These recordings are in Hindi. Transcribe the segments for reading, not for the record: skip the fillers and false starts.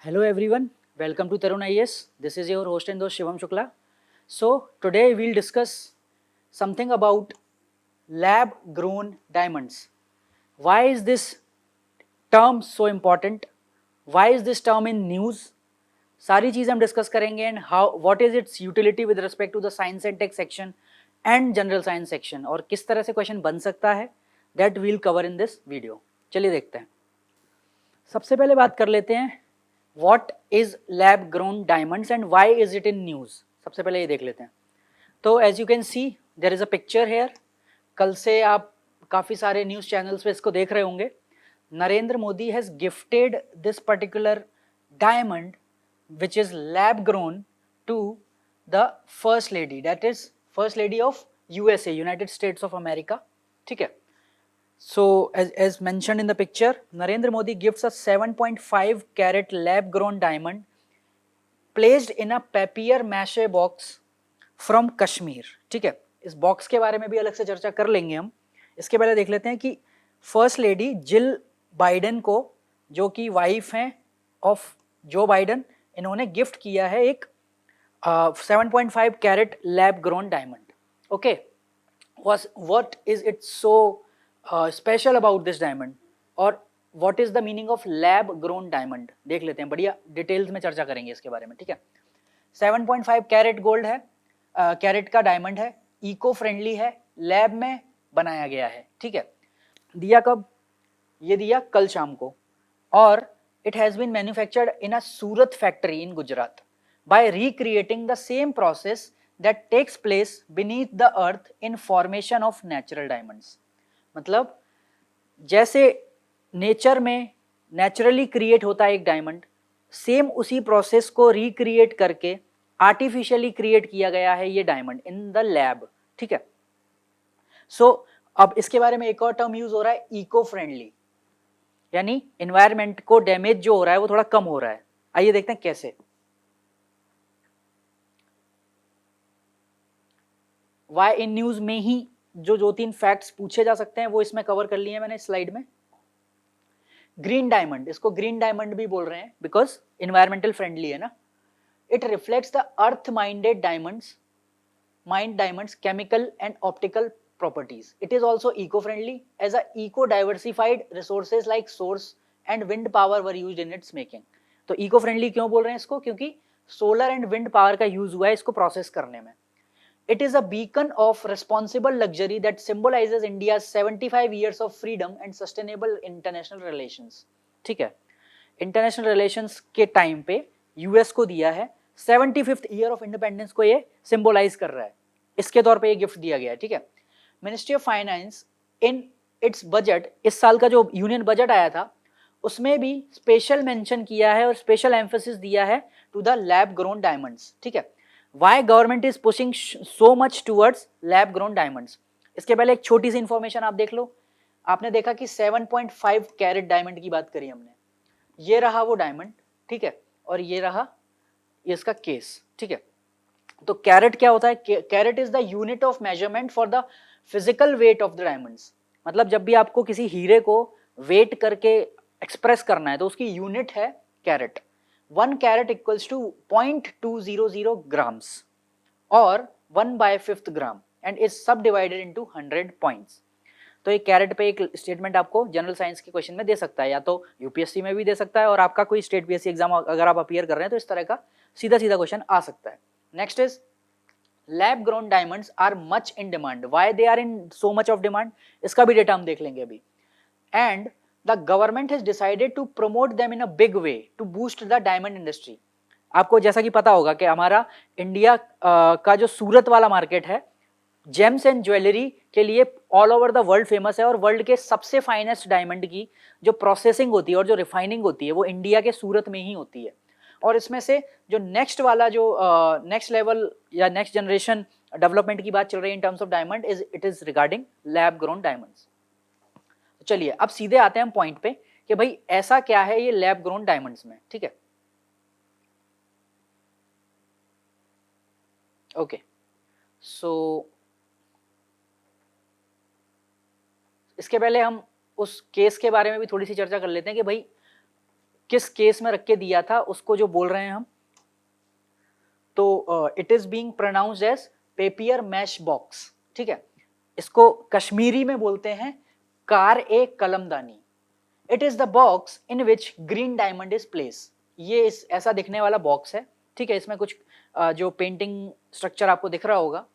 Hello everyone, welcome to Tarun IAS. This is your host and host Shivam Shukla. So today we'll discuss something about lab grown diamonds. Why is this term so important? Why is this term in news? सारी चीज़ हम डिस्कस करेंगे and how what is its utility with respect to the science and tech section and general science section और किस तरह से क्वेश्चन बन सकता है that we'll cover in this video. चलिए देखते हैं. सबसे पहले बात कर लेते हैं what is lab grown diamonds and why is it in news. सबसे पहले ये देख लेते हैं. तो as you can see there is a picture here. कल से आप काफ़ी सारे न्यूज़ चैनल्स पे इसको देख रहे होंगे. Narendra Modi has gifted this particular diamond which is lab grown to the first lady, that is first lady of USA, United States of America. ठीक है. So as mentioned in the picture, Narendra Modi gifts a 7.5 carat lab grown diamond placed in a papier mache box from Kashmir. ठीक है. इस बॉक्स के बारे में भी अलग से चर्चा कर लेंगे हम. इसके पहले देख लेते हैं कि फर्स्ट लेडी जिल बाइडेन को, जो कि वाइफ हैं ऑफ जो बाइडेन, इन्होंने गिफ्ट किया है एक 7.5 carat lab grown diamond. Okay, what is it so special about this diamond और what is the meaning of lab grown diamond देख लेते हैं. बढ़िया डिटेल्स में चर्चा करेंगे इसके बारे में. ठीक है. 7.5 कैरेट गोल्ड है, कैरेट का डायमंड है, इको फ्रेंडली है, लैब में बनाया गया है. ठीक है. दिया कब? ये दिया कल शाम को. और it has been manufactured in a Surat factory in Gujarat by recreating the same process that takes place beneath the earth in formation of natural diamonds. मतलब जैसे नेचर में नेचुरली क्रिएट होता है एक डायमंड, सेम उसी प्रोसेस को रिक्रिएट करके आर्टिफिशियली क्रिएट किया गया है ये डायमंड इन द लैब. ठीक है. सो अब इसके बारे में एक और टर्म यूज हो रहा है, इको फ्रेंडली, यानी एनवायरमेंट को डैमेज जो हो रहा है वो थोड़ा कम हो रहा है. आइए देखते हैं कैसे. वाई इन न्यूज में ही जो दो तीन फैक्ट्स पूछे जा सकते हैं वो इसमें कवर कर लिए हैं मैंने स्लाइड में. ग्रीन डायमंड, इसको ग्रीन डायमंड भी बोल रहे हैं बिकॉज एनवायरमेंटल फ्रेंडली है ना. It reflects the earth minded diamonds chemical and optical properties. It is also eco-friendly as a eco-diversified resources like source and wind power were used in its making. तो eco-friendly क्यों बोल रहे हैं इसको? क्योंकि solar and wind power का use हुआ है इसको process करने में. It is a beacon of responsible luxury that symbolizes India's 75 years of freedom and sustainable international relations. ठीक है. International relations के time पे US को दिया है, 75th year of independence को ये symbolize कर रहा है. इसके तौर पे ये गिफ्ट दिया गया है. ठीक है. Ministry of finance in its budget, इस साल का जो यूनियन बजट आया था उसमें भी स्पेशल मेंशन किया है और स्पेशल एम्फेसिस दिया है to the lab grown diamonds. ठीक है. Why government is pushing so much towards lab grown diamonds. इसके पहले एक छोटी सी इंफॉर्मेशन आप देख लो. आपने देखा कि 7.5 कैरेट डायमंड की बात करी हमने. ये रहा वो डायमंड. ठीक है. और ये रहा इसका केस. ठीक है. तो कैरेट क्या होता है? Carat is the unit of measurement for the physical weight of the diamonds. मतलब जब भी आपको किसी हीरे को वेट करके एक्सप्रेस करना है तो उसकी यूनिट है carat. 1 carat equals to 0.200 grams और 1/5 gram and is subdivided into 100 points. तो एक कैरेट पे एक स्टेटमेंट आपको जनरल साइंस के क्वेश्चन में दे सकता है, या तो यूपीएससी में भी दे सकता है और आपका कोई स्टेट पीएससी एग्जाम अगर आप अपीयर कर रहे हैं तो इस तरह का सीधा सीधा क्वेश्चन आ सकता है. Next is lab grown diamonds are much in demand. Why they are in so much of demand, इसका भी डेटा हम देख लेंगे अभी. And the government has decided to promote them in a big way to boost the diamond industry. आपको जैसा कि पता होगा कि हमारा इंडिया का जो सूरत वाला मार्केट है जेम्स एंड ज्वेलरी के लिए all over the world famous है और वर्ल्ड के सबसे फाइनेस्ट डायमंड की जो प्रोसेसिंग होती है और जो रिफाइनिंग होती है वो इंडिया के सूरत में ही होती है. और इसमें से जो नेक्स्ट वाला जो नेक्स्ट लेवल या नेक्स्ट जनरेशन डेवलपमेंट की बात चल रही है in terms of diamond it is regarding lab grown diamonds. चलिए अब सीधे आते हैं हम पॉइंट पे कि भाई ऐसा क्या है ये लैब ग्रोन डायमंड्स में. ठीक है. ओके. सो इसके पहले हम उस केस के बारे में भी थोड़ी सी चर्चा कर लेते हैं कि भाई किस केस में रख के दिया था उसको जो बोल रहे हैं हम, तो it is being pronounced as papier mache box, ठीक है। इसको कश्मीरी में बोलते हैं कार ए कलमदानी। It is the box in which green diamond is place. ये इस ऐसा दिखने वाला बॉक्स है, ठीक है। इसमें कुछ जो पेंटिंग स्ट्रक्चर आपको दिख रहा होगा।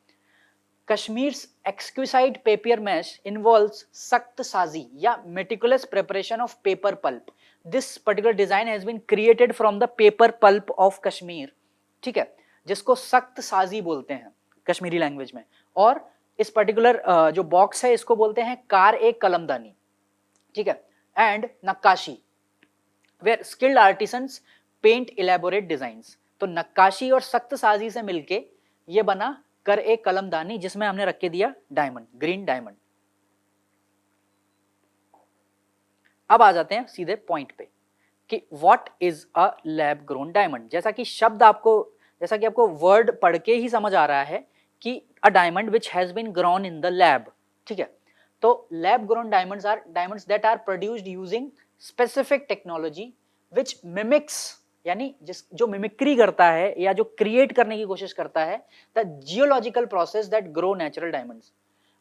Kashmir's exquisite papier mesh involves सख्त साजी या meticulous preparation of paper pulp. This particular design has been created from the paper pulp of Kashmir, ठीक है, जिसको सख्त साजी बोलते हैं कश्मीरी लैंग्वेज में। और इस पर्टिकुलर जो बॉक्स है इसको बोलते हैं कार ए कलमदानी, ठीक है। And nakkashi, where skilled artisans paint elaborate designs. तो नक्काशी और सख्त साजी से मिलके ये बना कर एक कलमदानी, जिसमें हमने रख के दिया डायमंड, ग्रीन डायमंड। अब आ जाते हैं सीधे पॉइंट पे कि what is a lab grown diamond. जैसा कि आपको वर्ड पढ़ के ही समझ आ रहा है कि a diamond which has been grown in the lab, ठीक है। तो lab grown diamonds are diamonds that are produced using specific technology which mimics, यानी जो मिमिक्री करता है या जो क्रिएट करने की कोशिश करता है the geological process that grow natural diamonds.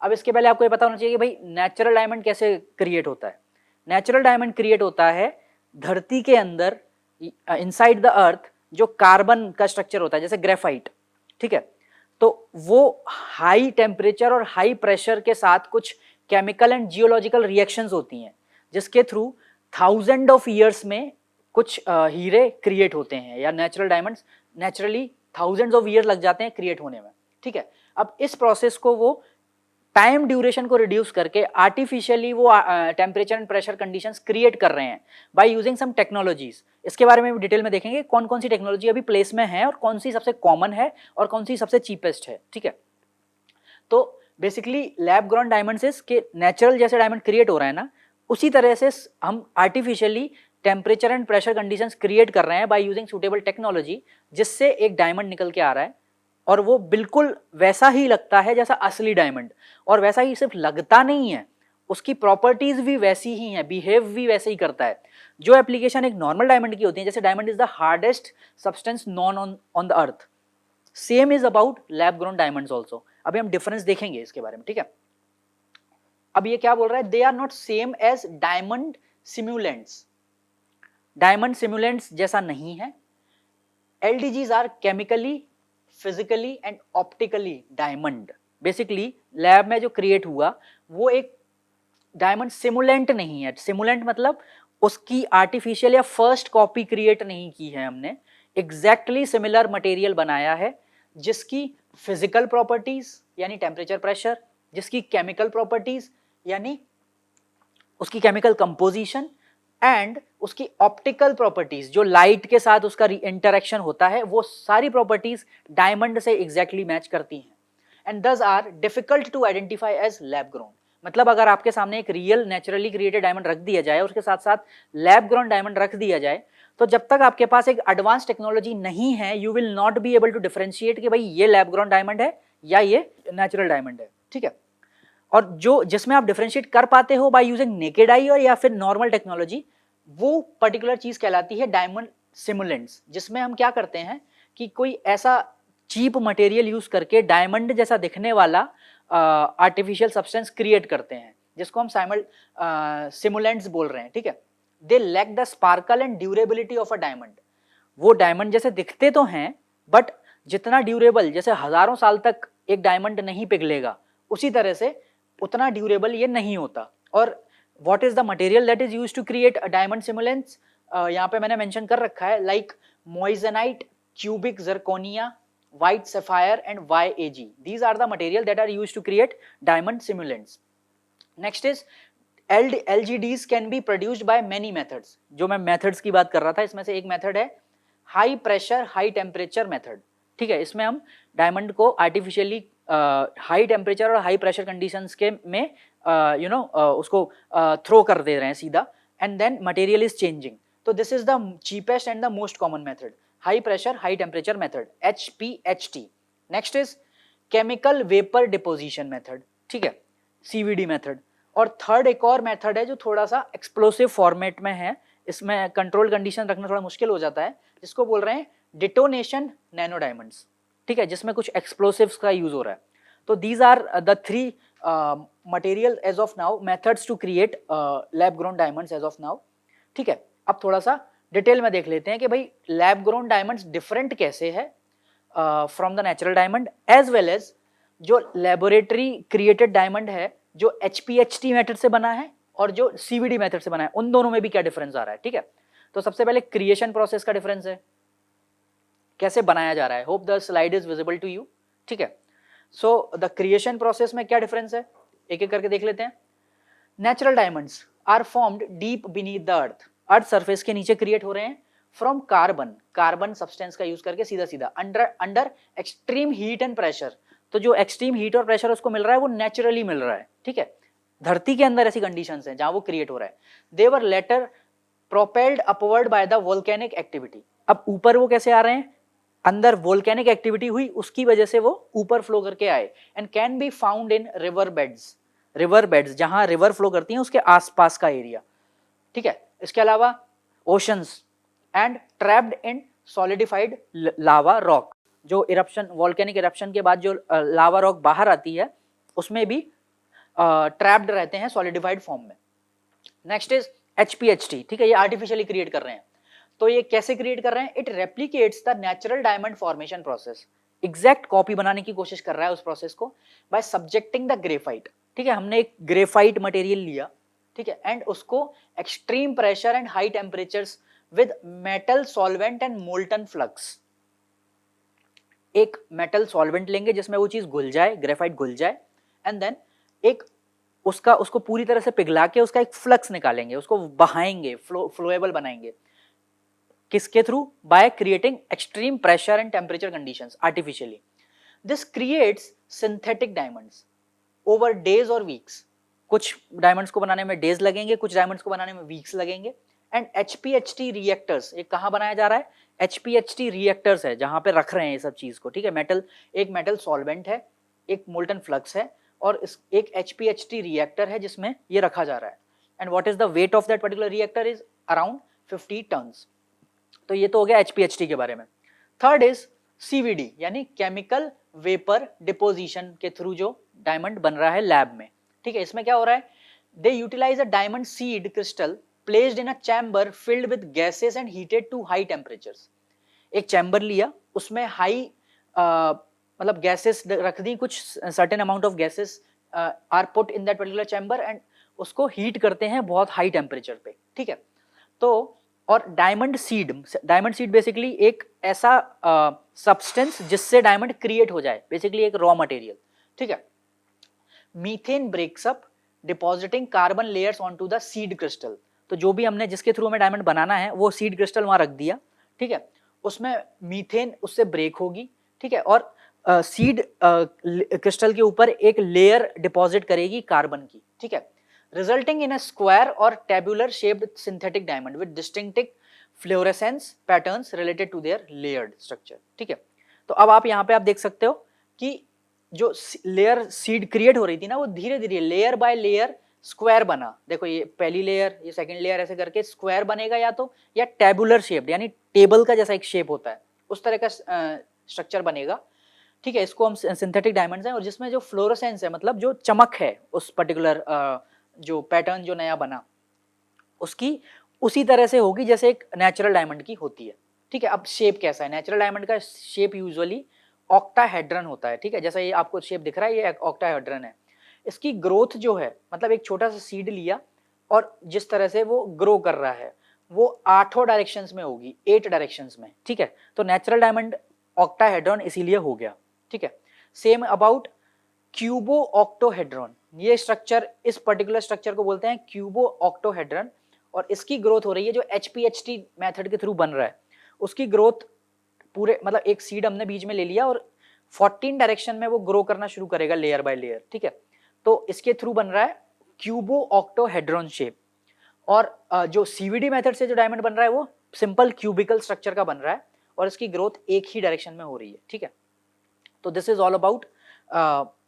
अब इसके पहले आपको ये पता होना चाहिए कि भाई नेचुरल डायमंड कैसे क्रिएट होता है। नेचुरल डायमंड क्रिएट होता है धरती के अंदर, इनसाइड द अर्थ, जो कार्बन का स्ट्रक्चर होता है जैसे ग्रेफाइट, ठीक है। तो वो हाई टेम्परेचर और हाई प्रेशर के साथ कुछ केमिकल एंड जियोलॉजिकल रिएक्शंस होती हैं, जिसके थ्रू थाउजेंड ऑफ ईयर्स में कुछ हीरे क्रिएट होते हैं, या natural diamonds naturally thousands of year लग जाते हैं क्रिएट होने में, ठीक है। अब इस प्रोसेस को वो टाइम ड्यूरेशन को रिड्यूस करके आर्टिफिशियली वो temperature and pressure conditions create कर रहे हैं बाय यूजिंग सम टेक्नोलॉजीज। इसके बारे में डिटेल में देखेंगे कौन कौन सी टेक्नोलॉजी अभी प्लेस में है और कौन सी सबसे कॉमन है और कौन सी सबसे चीपेस्ट है, ठीक है। तो बेसिकली लैब ग्रोन डायमंड्स के नेचुरल जैसे डायमंड क्रिएट हो रहा है ना, उसी तरह से हम artificially temperature and pressure conditions create कर रहे हैं बाय यूजिंग सुटेबल टेक्नोलॉजी, जिससे एक डायमंड निकल के आ रहा है और वो बिल्कुल वैसा ही लगता है जैसा असली डायमंड। और वैसा ही सिर्फ लगता नहीं है, उसकी प्रॉपर्टीज भी वैसी ही हैं, बिहेव भी वैसे ही करता है। जो एप्लीकेशन एक नॉर्मल डायमंड की होती है, जैसे diamond is the hardest substance non on the earth, same is about lab grown diamonds also. अभी हम डिफरेंस देखेंगे इसके बारे में, ठीक है। अब ये क्या बोल रहा है, they are not same as diamond simulants. Diamond simulants जैसा नहीं है। LDGs are chemically, physically and optically diamond. Basically lab में जो क्रिएट हुआ वो एक डायमंड सिमुलेंट नहीं है। सिमुलेंट मतलब उसकी आर्टिफिशियल या फर्स्ट कॉपी क्रिएट नहीं की है हमने, एग्जैक्टली सिमिलर मटेरियल बनाया है, जिसकी फिजिकल प्रॉपर्टीज यानी टेम्परेचर प्रेशर, जिसकी केमिकल प्रॉपर्टीज यानी उसकी केमिकल कंपोजिशन, एंड उसकी ऑप्टिकल प्रॉपर्टीज जो लाइट के साथ उसका इंटरेक्शन होता है, वो सारी प्रॉपर्टीज डायमंड से एग्जैक्टली मैच करती हैं, and this are difficult to identify as lab grown. मतलब अगर आपके सामने एक रियल नेचुरली क्रिएटेड डायमंड रख दिया जाए और उसके साथ साथ लैब ग्रोन डायमंड रख दिया जाए, तो जब तक आपके पास एक एडवांस टेक्नोलॉजी नहीं है, you will not be able to differentiate कि भाई ये लैब ग्रोन डायमंड है या ये नेचुरल डायमंड है, ठीक है। और जो जिसमें आप डिफरेंशिएट कर पाते हो बाय यूजिंग नेकेड आई और या फिर नॉर्मल टेक्नोलॉजी, वो पर्टिकुलर चीज कहलाती है डायमंड सिमुलेंट्स, जिसमें हम क्या करते हैं कि कोई ऐसा चीप मटेरियल यूज करके डायमंड जैसा दिखने वाला आर्टिफिशियल सब्सटेंस क्रिएट करते हैं, जिसको हम सिमुलेंट्स बोल रहे हैं, ठीक है। They lack the sparkle and durability of a diamond. वो डायमंड जैसे दिखते तो हैं, बट जितना ड्यूरेबल, जैसे हजारों साल तक एक डायमंड नहीं पिघलेगा, उसी तरह से उतना ड्यूरेबल ये नहीं होता। और what is the material that is used to create a diamond simulants? यहाँ पे मैंने मेंशन कर रखा है, like moissanite, cubic zirconia, white sapphire and YAG. These are the material that are used to create diamond simulants. Next is LGDs can be produced by many methods. जो मैं methods की बात कर रहा था, इसमें से एक method है high pressure high temperature method, ठीक है। इसमें हम डायमंड को आर्टिफिशियली हाई टेम्परेचर और हाई प्रेशर कंडीशंस के में उसको थ्रो कर दे रहे हैं सीधा, and then material is changing. तो this is the cheapest and the most common method, high pressure high temperature method, HPHT। Next is chemical vapour deposition method, ठीक है, CVD मेथड। और थर्ड एक और मेथड है जो थोड़ा सा एक्सप्लोसिव फॉर्मेट में है, इसमें कंट्रोल कंडीशन रखना थोड़ा मुश्किल हो जाता है, जिसको बोल रहे हैं डिटोनेशन नैनो डायमंड्स, ठीक है, जिसमें कुछ एक्सप्लोसिव्स का यूज हो रहा है। तो these are the three material as of now, methods to create lab grown diamonds as of now, ठीक है। अब थोड़ा सा डिटेल में देख लेते हैं कि भाई लैब ग्रोन डायमंड्स डिफरेंट कैसे है from the natural diamond, as well as जो लेबोरेटरी क्रिएटेड डायमंड है जो HPHT मेथड से बना है और जो CVD मेथड से बना है, उन दोनों में भी क्या डिफरेंस आ रहा है, ठीक है। तो सबसे पहले क्रिएशन प्रोसेस का डिफरेंस है, कैसे बनाया जा रहा है। Hope the slide is visible to you, ठीक है। सो द क्रिएशन प्रोसेस में क्या डिफरेंस है, एक एक करके देख लेते हैं। Natural diamonds are formed deep beneath the earth, earth surface के नीचे क्रिएट हो रहे हैं फ्रॉम कार्बन सब्सटेंस का यूज करके सीधा सीधा under extreme heat and pressure. तो जो एक्सट्रीम हीट और प्रेशर उसको मिल रहा है वो नेचुरली मिल रहा है, ठीक है। धरती के अंदर ऐसी कंडीशंस हैं जहां वो क्रिएट हो रहा है। They were later propelled upward by the volcanic activity. अब ऊपर वो कैसे आ रहे हैं, अंदर वोल्केनिक एक्टिविटी हुई उसकी वजह से वो ऊपर फ्लो करके आए, and can be found in river beds जहां रिवर फ्लो करती हैं उसके आसपास का एरिया, ठीक है। इसके अलावा oceans and trapped in solidified lava rock, जो इरप्शन वोल्केनिक इरप्शन के बाद जो लावा रॉक बाहर आती है उसमें भी ट्रैप्ड रहते हैं सॉलिडिफाइड फॉर्म में। नेक्स्ट इज HPHT, ठीक है, ये आर्टिफिशियली क्रिएट कर रहे हैं। तो ये कैसे क्रिएट कर रहे हैं, it replicates the natural diamond formation process, exact copy बनाने की कोशिश कर रहा है उस प्रोसेस को बाय सब्जेक्टिंग द ग्रेफाइट, ठीक है। हमने एक ग्रेफाइट मटेरियल लिया, ठीक है, एंड उसको extreme pressure and high temperatures with metal solvent and molten flux, एक मेटल सॉल्वेंट लेंगे जिसमें वो चीज घुल जाए, ग्रेफाइट घुल जाए, एंड देन एक उसको पूरी तरह से पिघला के उसका एक फ्लक्स निकालेंगे, उसको बहाएंगे, फ्लोएबल बनाएंगे, किसके through, by creating extreme pressure and temperature conditions artificially. This creates synthetic diamonds over days और वीक्स, कुछ डायमंड्स को बनाने में डेज लगेंगे, कुछ डायमंड्स को बनाने में वीक्स लगेंगे। एंड HPHT रिएक्टर्स, ये कहाँ बनाया जा रहा है, HPHT रिएक्टर्स है जहां पे रख रहे हैं ये सब चीज को, ठीक है। एक मेटल सॉल्वेंट है, एक मोल्टन फ्लक्स है और एक HPHT रिएक्टर है जिसमें ये रखा जा रहा है। And what is the weight of that particular reactor is around 50 tons. तो ये तो हो गया HPHT के बारे में। थर्ड इज CVD, यानी केमिकल वेपर डिपोजिशन के थ्रू जो डायमंड बन रहा है लैब में, ठीक है। इसमें क्या हो रहा है, they utilize a diamond seed crystal placed in a chamber filled with gases and heated to high temperatures. एक चैम्बर लिया, उसमें हाई मतलब गैसेस रख दी, कुछ certain amount of gases are put in that particular chamber and उसको हीट करते हैं बहुत हाई टेम्परेचर पे, ठीक है। तो और डायमंड सीड बेसिकली एक ऐसा सब्सटेंस जिससे डायमंड क्रिएट हो जाए, बेसिकली एक रॉ मटेरियल, ठीक है। Methane breaks up depositing carbon layers onto the seed crystal. तो जो भी हमने जिसके थ्रू हमें डायमंड बनाना है वो सीड क्रिस्टल वहां रख दिया, ठीक है। उसमें मीथेन उससे ब्रेक होगी, ठीक है, और सीड क्रिस्टल के ऊपर एक लेयर डिपॉजिट करेगी कार्बन की, ठीक है, resulting in a square or tabular shaped synthetic diamond with distinctive fluorescence patterns related to their layered structure, ठीक है। तो अब आप यहाँ पे आप देख सकते हो कि जो लेयर सीड क्रिएट हो रही थी ना, वो धीरे धीरे लेयर बाय लेयर स्क्वायर बना। देखो ये पहली लेयर, ये सेकंड लेयर, ऐसे करके स्क्वायर बनेगा या टेबुलर शेप, यानी टेबल का जैसा एक शेप होता है उस तरह का स्ट्रक्चर बनेगा, ठीक है। इसको हम सिंथेटिक डायमंड्स हैं, और जिसमें जो फ्लोरोसेंस है, मतलब जो चमक है उस पर्टिकुलर जो पैटर्न जो नया बना उसकी उसी तरह से होगी जैसे एक नेचुरल डायमंड की होती है, ठीक है। अब शेप कैसा है, नेचुरल डायमंड का शेप यूजुअली ऑक्टाहेड्रन होता है, ठीक है। जैसा ये आपको शेप दिख रहा है, ये ऑक्टाहेड्रन है। इसकी ग्रोथ जो है, मतलब एक छोटा सा सीड लिया और जिस तरह से वो ग्रो कर रहा है वो 8 डायरेक्शंस में होगी, 8 डायरेक्शंस में, ठीक है। तो नेचुरल डायमंड ऑक्टाहेड्रन इसीलिए हो गया, ठीक है। सेम अबाउट क्यूबो ऑक्टोहेड्रॉन, ये स्ट्रक्चर, इस पर्टिकुलर स्ट्रक्चर को बोलते हैं क्यूबो ऑक्टोहेड्रन, और इसकी ग्रोथ हो रही है जो HPHT मेथड के थ्रू बन रहा है। उसकी ग्रोथ पूरे, मतलब एक सीड हमने बीच में ले लिया और 14 डायरेक्शन में वो ग्रो करना शुरू करेगा लेयर बाय लेयर, ठीक है। तो इसके थ्रू बन रहा है क्यूबो ऑक्टोहेड्रॉन शेप। और जो CVD मेथड से जो डायमंड बन रहा है वो सिंपल क्यूबिकल स्ट्रक्चर का बन रहा है और इसकी ग्रोथ एक ही डायरेक्शन में हो रही है, ठीक है। तो दिस इज ऑल अबाउट,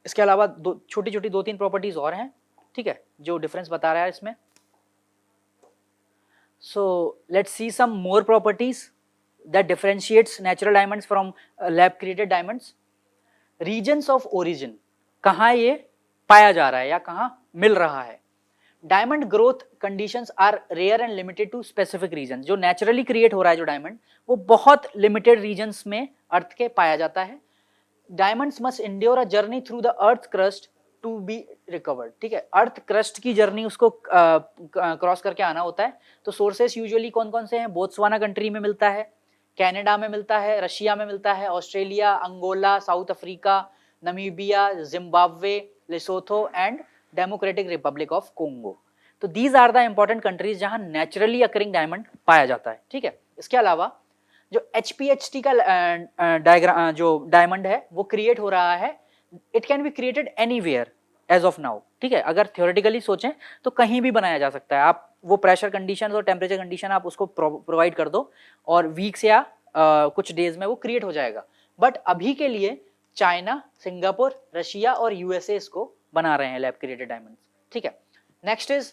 इसके अलावा छोटी छोटी 2-3 प्रॉपर्टीज और हैं, ठीक है, जो डिफरेंस बता रहा है इसमें। So let's see some more properties that differentiates natural diamonds from lab created diamonds. Regions of origin, कहाँ ये पाया जा रहा है या कहाँ मिल रहा है. Diamond growth conditions are rare and limited to specific region. जो नेचुरली क्रिएट हो रहा है जो डायमंड, वो बहुत लिमिटेड रीजन्स में अर्थ के पाया जाता है. Diamonds must endure a journey through the earth crust to be recovered. ठीक है, अर्थ क्रस्ट की जर्नी उसको क्रॉस करके आना होता है. तो सोर्सेस यूजुअली कौन कौन से हैं? बोत्सवाना कंट्री में मिलता है, कनाडा में मिलता है, रशिया में मिलता है, Australia, Angola, South Africa, Namibia, Zimbabwe, Lesotho and Democratic Republic of Congo. तो these are the important countries जहां नेचुरली अकरिंग डायमंड पाया जाता है. ठीक है, इसके अलावा जो HPHT का डायग्राम जो डायमंड है वो क्रिएट हो रहा है, it can be created anywhere as of now. ठीक है, अगर थ्योरेटिकली सोचें तो कहीं भी बनाया जा सकता है. आप वो प्रेशर कंडीशन और टेम्परेचर कंडीशन आप उसको प्रोवाइड कर दो और वीक्स या कुछ डेज में वो क्रिएट हो जाएगा. बट अभी के लिए चाइना, सिंगापुर, रशिया और यूएसए इसको बना रहे हैं लैब क्रिएटेड डायमंड्स. ठीक है, next is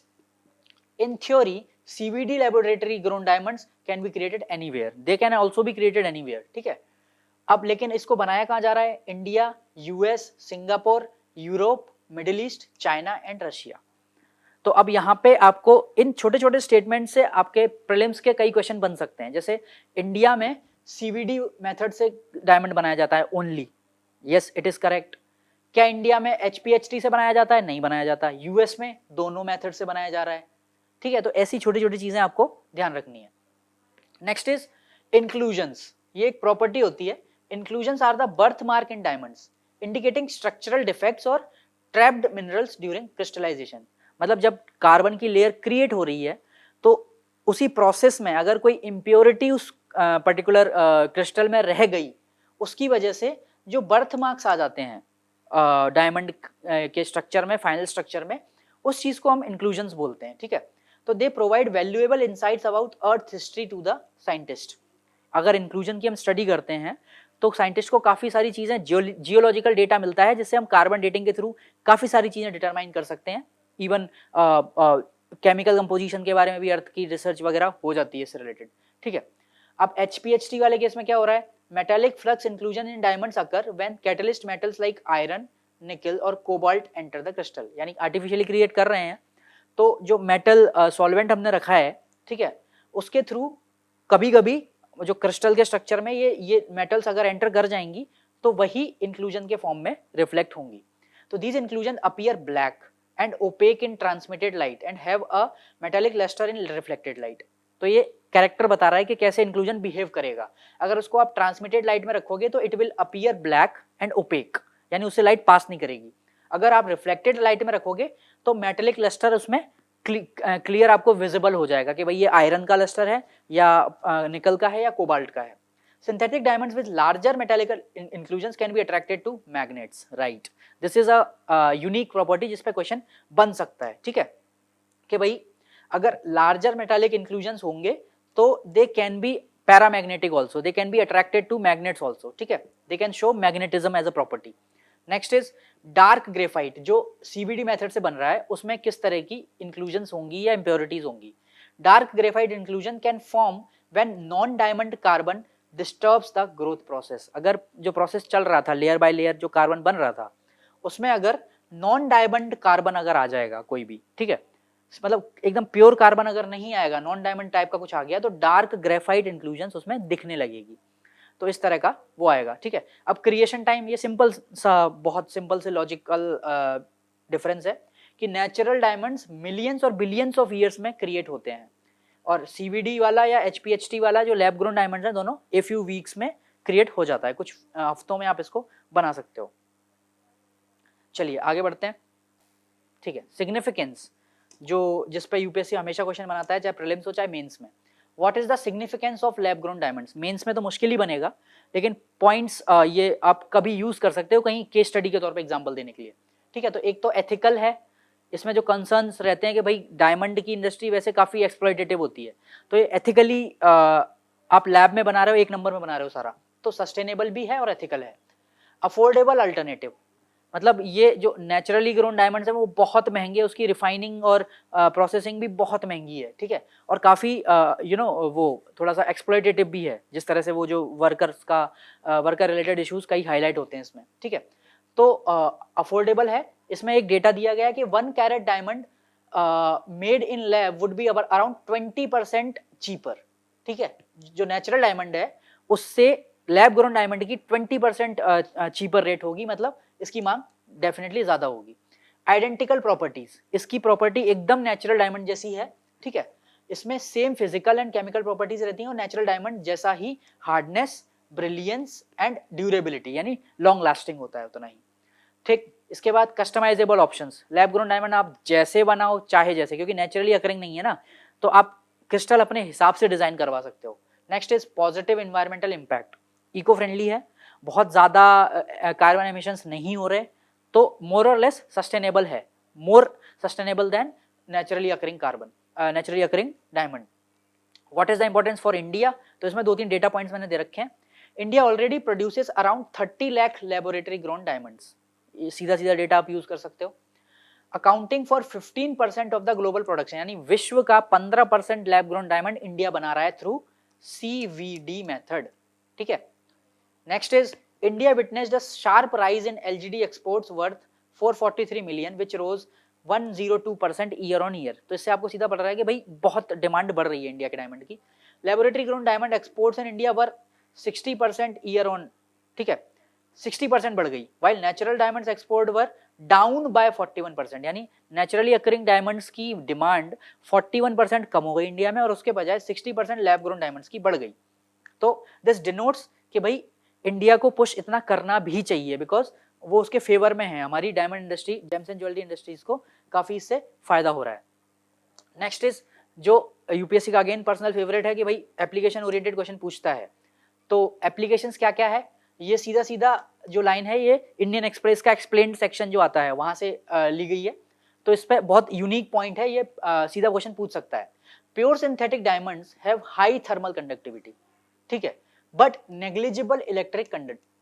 in theory CVD laboratory grown diamonds can be created anywhere. They can also be created anywhere. ठीक है, अब लेकिन इसको बनाया कहाँ जा रहा है? India, US, Singapore, Europe, middle east, China and Russia. तो अब यहाँ पे आपको इन छोटे छोटे स्टेटमेंट से आपके प्रीलिम्स के कई क्वेश्चन बन सकते हैं. जैसे इंडिया में CVD मेथड से डायमंड बनाया जाता है only. Yes, it is correct. क्या इंडिया में HPHT से बनाया जाता है? नहीं बनाया जाता. यूएस में दोनों मेथड से बनाया जा रहा है. ठीक है, तो ऐसी छोटी छोटी चीजें आपको ध्यान रखनी है. Next is inclusions. ये एक प्रॉपर्टी होती है. Inclusions are the birth mark in diamonds indicating structural defects or trapped minerals during crystallisation. मतलब जब कार्बन की लेयर क्रिएट हो रही है तो उसी प्रोसेस में अगर कोई इम्प्योरिटी उस पर्टिकुलर क्रिस्टल में रह गई, उसकी वजह से जो बर्थ मार्क्स आ जाते हैं डायमंड के स्ट्रक्चर में, फाइनल स्ट्रक्चर में, उस चीज को हम इंक्लूजन्स बोलते हैं. ठीक है, तो they provide valuable insights about earth history to the scientist. अगर इंक्लूजन की हम स्टडी करते हैं तो साइंटिस्ट को काफी सारी चीजें, जियोलॉजिकल डेटा मिलता है जिससे हम कार्बन डेटिंग के थ्रू काफी सारी चीजें डिटरमाइन कर सकते हैं. इवन केमिकल कंपोजिशन के बारे में भी अर्थ की रिसर्च वगैरह हो जाती है इससे रिलेटेड. ठीक है, अब HPHT वाले केस में क्या हो रहा है? Metallic flux inclusion in diamonds occur when catalyst metals like iron, निकल और कोबाल्ट एंटर द क्रिस्टल. यानी आर्टिफिशियली क्रिएट कर रहे हैं तो जो मेटल सॉल्वेंट हमने रखा है, ठीक है, उसके थ्रू कभी कभी जो क्रिस्टल के स्ट्रक्चर में ये मेटल्स अगर एंटर कर जाएंगी तो वही इंक्लूजन के फॉर्म में रिफ्लेक्ट होंगी. तो these inclusion appear black and opaque in transmitted light and have a metallic lustre in reflected light. तो ये कैरेक्टर बता रहा है कि कैसे इंक्लूजन बिहेव करेगा. अगर उसको आप ट्रांसमिटेड लाइट में रखोगे तो it will appear black and opaque, यानी उससे लाइट पास नहीं करेगी. अगर आप रिफ्लेक्टेड लाइट में रखोगे तो मेटालिक लस्टर उसमें क्लियर आपको विजिबल हो जाएगा कि भाई ये आयरन का लस्टर है या निकल का है या कोबाल्ट का है. Synthetic diamonds with larger metallic inclusions can be attracted to magnets. Right, this is a unique property जिस पे क्वेश्चन बन सकता है. ठीक है, कि भाई अगर लार्जर मेटालिक इंक्लूजन्स होंगे तो they can be paramagnetic also, they can be attracted to magnets also. ठीक है, they can show magnetism as a property. Next is dark graphite. जो CVD मेथड से बन रहा है उसमें किस तरह की इंक्लूजन्स होंगी या इंप्योरिटीज होंगी? Dark graphite inclusion can form when non diamond carbon disturbs the growth process. अगर जो प्रोसेस चल रहा था लेयर बाय लेयर जो कार्बन बन रहा था उसमें अगर नॉन डायमंड कार्बन अगर आ जाएगा कोई भी, ठीक है, मतलब एकदम प्योर कार्बन अगर नहीं आएगा, नॉन डायमंड टाइप का कुछ आ गया, तो डार्क ग्रेफाइट इंक्लूजन्स उसमें दिखने लगेगी. तो इस तरह का वो आएगा. ठीक है, अब क्रिएशन टाइम, ये सिंपल सा, बहुत सिंपल से लॉजिकल डिफरेंस है कि नेचुरल डायमंड्स मिलियंस और बिलियंस ऑफ ईयर्स में क्रिएट होते हैं और CVD वाला या HPHT वाला जो लैब ग्रोन डायमंड्स है दोनों ए फ्यू वीक्स में क्रिएट हो जाता है, कुछ हफ्तों में आप इसको बना सकते हो. चलिए आगे बढ़ते हैं. ठीक है, सिग्निफिकेंस, जो जिस पे यूपीएससी हमेशा क्वेश्चन बनाता है, चाहे प्रीलिम्स हो चाहे मेंस में. What is the significance of lab grown diamonds? Mains में तो मुश्किल ही बनेगा, लेकिन पॉइंट्स ये आप कभी यूज कर सकते हो कहीं केस स्टडी के तौर पे एग्जांपल देने के लिए. ठीक है, तो एक तो एथिकल है, इसमें जो कंसर्न्स रहते हैं कि भाई डायमंड की इंडस्ट्री वैसे काफी एक्सप्लॉइटेटिव होती है, तो ये एथिकली आप लैब में बना रहे हो, एक नंबर में बना रहे हो सारा, तो सस्टेनेबल भी है और एथिकल है. अफोर्डेबल अल्टरनेटिव, मतलब ये जो नेचुरली ग्रोन डायमंड्स है वो बहुत महंगे, उसकी रिफाइनिंग और प्रोसेसिंग भी बहुत महंगी है, ठीक है, और काफ़ी वो थोड़ा सा एक्सप्लॉयटेटिव भी है, जिस तरह से वो जो वर्कर रिलेटेड इश्यूज कई हाईलाइट होते हैं इसमें, ठीक है। तो अफोर्डेबल है। इसमें एक डेटा दिया गया है कि 1 carat diamond made in lab would be around 20% cheaper, ठीक है। जो नेचुरल डायमंड है उससे लैब ग्रोन डायमंड की 20% चीपर रेट होगी, मतलब इसकी मांग डेफिनेटली ज्यादा होगी। आइडेंटिकल प्रॉपर्टीज, इसकी प्रॉपर्टी एकदम नेचुरल डायमंड जैसी है, ठीक है। इसमें same physical and chemical properties रहती हैं और नेचुरल डायमंड जैसा ही हार्डनेस, ब्रिलियंस एंड ड्यूरेबिलिटी, यानी लॉन्ग लास्टिंग होता है उतना ही, ठीक। इसके बाद customisable options, lab grown diamond आप जैसे बनाओ चाहे जैसे, क्योंकि नेचुरली अकरिंग नहीं है ना, तो आप क्रिस्टल अपने हिसाब से डिजाइन करवा सकते हो। Next is positive environmental impact, eco friendly है, बहुत ज़्यादा कार्बन एमिशंस नहीं हो रहे, तो मोर और लेस सस्टेनेबल है, more sustainable than naturally occurring diamond. What is the importance for India, तो इसमें 2-3 डेटा पॉइंट्स मैंने दे रखे हैं। India already produces around 30 lakh laboratory grown diamonds, सीधा सीधा डेटा आप यूज कर सकते हो। Accounting for 15% of the global production, यानी विश्व का 15% लैब ग्रोन डायमंड इंडिया बना रहा है थ्रू CVD मेथड, ठीक है। Next is India witnessed a sharp rise in LGD exports worth 443 million which rose 102% year on year. तो इससे आपको सीधा पड़ रहा है कि भाई बहुत डिमांड बढ़ रही है इंडिया के डायमंड की। Laboratory grown diamond exports in India were 60% year on, ठीक है, 60% बढ़ गई, while natural diamonds export were down by 41%, यानी नेचुरली अकरिंग डायमंड्स की डिमांड 41% कम हो गई इंडिया में और उसके बजाय 60% लैब ग्रोन डायमंड्स की बढ़ गई। तो दिस डिनोट्स कि भाई इंडिया को पुश इतना करना भी चाहिए, बिकॉज वो उसके फेवर में है, हमारी diamond industry, James and jewellery industries को काफी इससे फायदा हो रहा है। नेक्स्ट इज जो यूपीएससी का अगेन पर्सनल फेवरेट है कि भाई एप्लीकेशन ओरिएंटेड क्वेश्चन पूछता है, तो एप्लीकेशंस क्या क्या है, ये सीधा सीधा जो लाइन है ये इंडियन एक्सप्रेस का एक्सप्लेन्ड सेक्शन जो आता है वहां से ली गई है, तो इस पर बहुत यूनिक पॉइंट है, ये सीधा क्वेश्चन पूछ सकता है। Pure synthetic diamonds have high thermal conductivity, ठीक है, बट नेग्लिजिबल इलेक्ट्रिक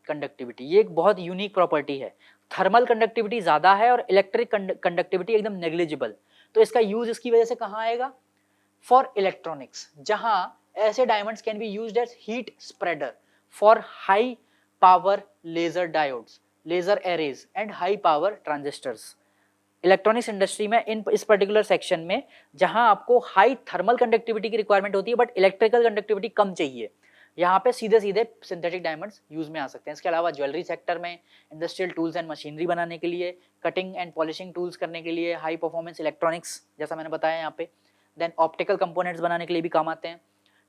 कंडक्टिविटी, ये एक बहुत यूनिक प्रॉपर्टी है, थर्मल कंडक्टिविटी ज्यादा है और इलेक्ट्रिक कंडक्टिविटी एकदम नेग्लिजिबल। तो इसका यूज इसकी वजह से कहाँ आएगा, फॉर इलेक्ट्रॉनिक्स, जहां ऐसे diamonds can be used as heat spreader for high power laser diodes, laser arrays and high power transistors. Electronics industry में इस पर्टिकुलर सेक्शन में जहां आपको हाई थर्मल कंडक्टिविटी की रिक्वायरमेंट होती है बट इलेक्ट्रिकल कंडक्टिविटी कम चाहिए, यहाँ पे सीधे सीधे सिंथेटिक डायमंड्स यूज में आ सकते हैं। इसके अलावा ज्वेलरी सेक्टर में, इंडस्ट्रियल टूल्स एंड मशीनरी बनाने के लिए, कटिंग एंड पॉलिशिंग टूल्स करने के लिए, हाई परफॉर्मेंस इलेक्ट्रॉनिक्स जैसा मैंने बताया यहाँ पे, देन ऑप्टिकल कंपोनेंट्स बनाने के लिए भी काम आते हैं,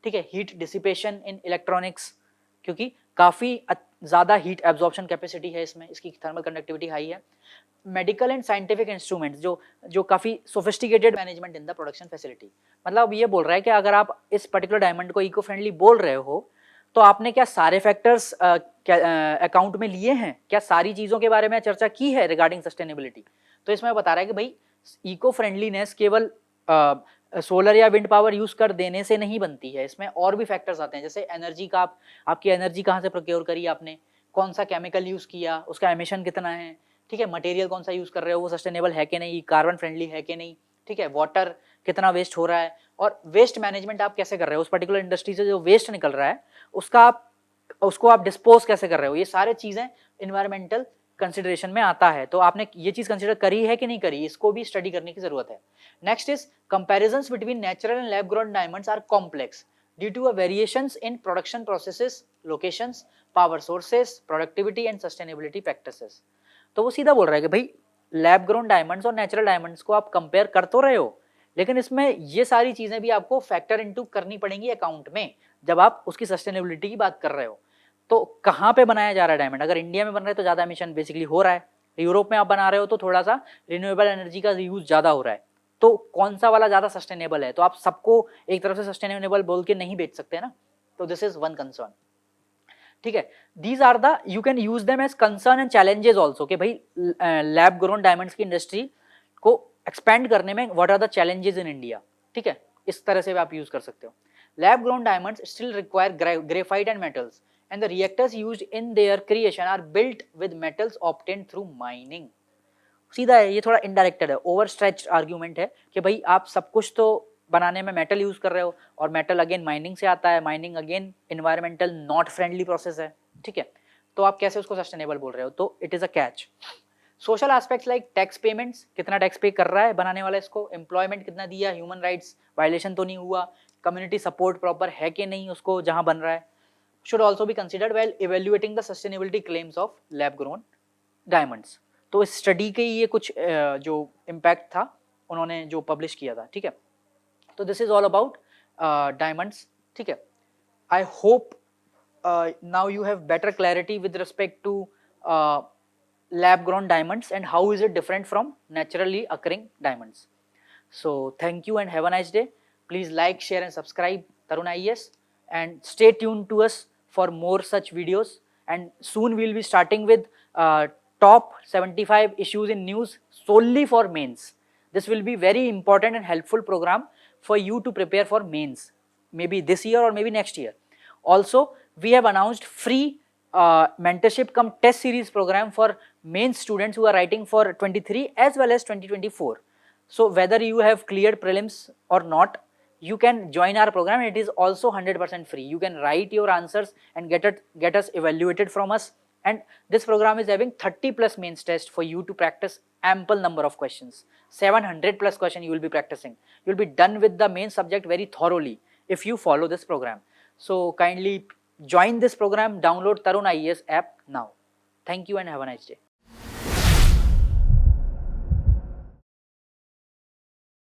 ठीक है। हीट डिसिपेशन इन इलेक्ट्रॉनिक्स, क्योंकि काफ़ी ज़्यादा हीट एब्जॉर्प्शन कैपेसिटी है इसमें, इसकी थर्मल कंडक्टिविटी हाई है। मेडिकल एंड साइंटिफिक इंस्ट्रूमेंट्स, जो काफ़ी sophisticated management in the production facility, मतलब ये बोल रहा है कि अगर आप इस पर्टिकुलर डायमंड को इको फ्रेंडली बोल रहे हो तो आपने क्या सारे फैक्टर्स अकाउंट में लिए हैं, क्या सारी चीज़ों के बारे में चर्चा की है रिगार्डिंग सस्टेनेबिलिटी। तो इसमें बता रहा है कि भाई इको फ्रेंडलीनेस केवल सोलर या विंड पावर यूज कर देने से नहीं बनती है, इसमें और भी फैक्टर्स आते हैं, जैसे एनर्जी का, आपकी एनर्जी कहाँ से प्रोक्योर करी आपने, कौन सा केमिकल यूज किया, उसका एमिशन कितना है, ठीक है, मटेरियल कौन सा यूज कर रहे हो, वो सस्टेनेबल है कि नहीं, कार्बन फ्रेंडली है कि नहीं, ठीक है, वाटर कितना वेस्ट हो रहा है, और वेस्ट मैनेजमेंट आप कैसे कर रहे हो, उस पर्टिकुलर इंडस्ट्री से जो वेस्ट निकल रहा है उसको आप डिस्पोज कैसे कर रहे हो, ये सारे चीजें इन्वायरमेंटल कंसिडरेशन में आता है। तो आपने ये चीज कंसिडर करी है कि नहीं करी, इसको भी स्टडी करने की जरूरत है। Next is comparisons between natural and lab grown diamonds are complex due to variations in production processes, locations, power sources, productivity and sustainability practices. तो वो सीधा बोल रहा है कि भाई लैब ग्रोन डायमंड्स और नेचुरल डायमंड्स को आप कंपेयर कर तो रहे हो, लेकिन इसमें ये सारी चीजें भी आपको फैक्टर इनटू करनी पड़ेंगी अकाउंट में जब आप उसकी सस्टेनेबिलिटी की बात कर रहे हो। तो कहाँ पे बनाया जा रहा है डायमंड, अगर इंडिया में बन रहा है तो ज़्यादा एमिशन बेसिकली हो रहा है, यूरोप में आप बना रहे हो तो थोड़ा सा रिन्यूएबल एनर्जी का यूज ज़्यादा हो रहा है, तो कौन सा वाला ज़्यादा सस्टेनेबल है, तो आप सबको एक तरफ से सस्टेनेबल बोल के नहीं बेच सकते ना, तो दिस इज वन कंसर्न, ठीक है। These are the, you can use them as concern and challenges also, कि भाई लैब ग्रोन डायमंड्स की इंडस्ट्री को एक्सपेंड करने में what are the challenges in India, ठीक है, इस तरह से आप यूज कर सकते हो। Lab grown diamonds still require graphite and metals and the reactors used in their creation are built with metals obtained through mining. सीधा है, ये थोड़ा इनडायरेक्टेड है, ओवर स्ट्रेच्ड आर्ग्यूमेंट है कि भाई आप सब कुछ तो बनाने में मेटल यूज कर रहे हो, और मेटल अगेन माइनिंग से आता है, mining again environmental not friendly process है, ठीक है, तो आप कैसे उसको सस्टेनेबल बोल रहे हो, तो it is a catch. Social aspects like tax payments, कितना टैक्स पे कर रहा है बनाने वाला इसको, एम्प्लॉयमेंट कितना दिया, ह्यूमन राइट्स वायलेशन तो नहीं हुआ, कम्युनिटी सपोर्ट प्रॉपर है कि नहीं उसको जहां बन रहा है, should also be considered while evaluating the sustainability claims of lab grown diamonds. तो इस स्टडी के ये कुछ जो इम्पैक्ट था उन्होंने जो पब्लिश किया था, ठीक है. तो this is all about diamonds, ठीक है. I hope now you have better clarity with respect to lab grown diamonds and how is it different from naturally occurring diamonds. So thank you and have a nice day. Please like, share and subscribe Tarun IAS, and stay tuned to us for more such videos, and soon we will be starting with top 75 issues in news solely for mains. This will be very important and helpful program for you to prepare for mains, maybe this year or maybe next year. Also, we have announced free mentorship cum test series program for main students who are writing for 23 as well as 2024. So whether you have cleared prelims or not, you can join our program. It is also 100% free. You can write your answers and get us evaluated from us, and this program is having 30 plus mains test for you to practice ample number of questions. 700 plus question you will be practicing. You will be done with the main subject very thoroughly if you follow this program. So kindly join this program, download Tarun IAS app now. Thank you and have a nice day.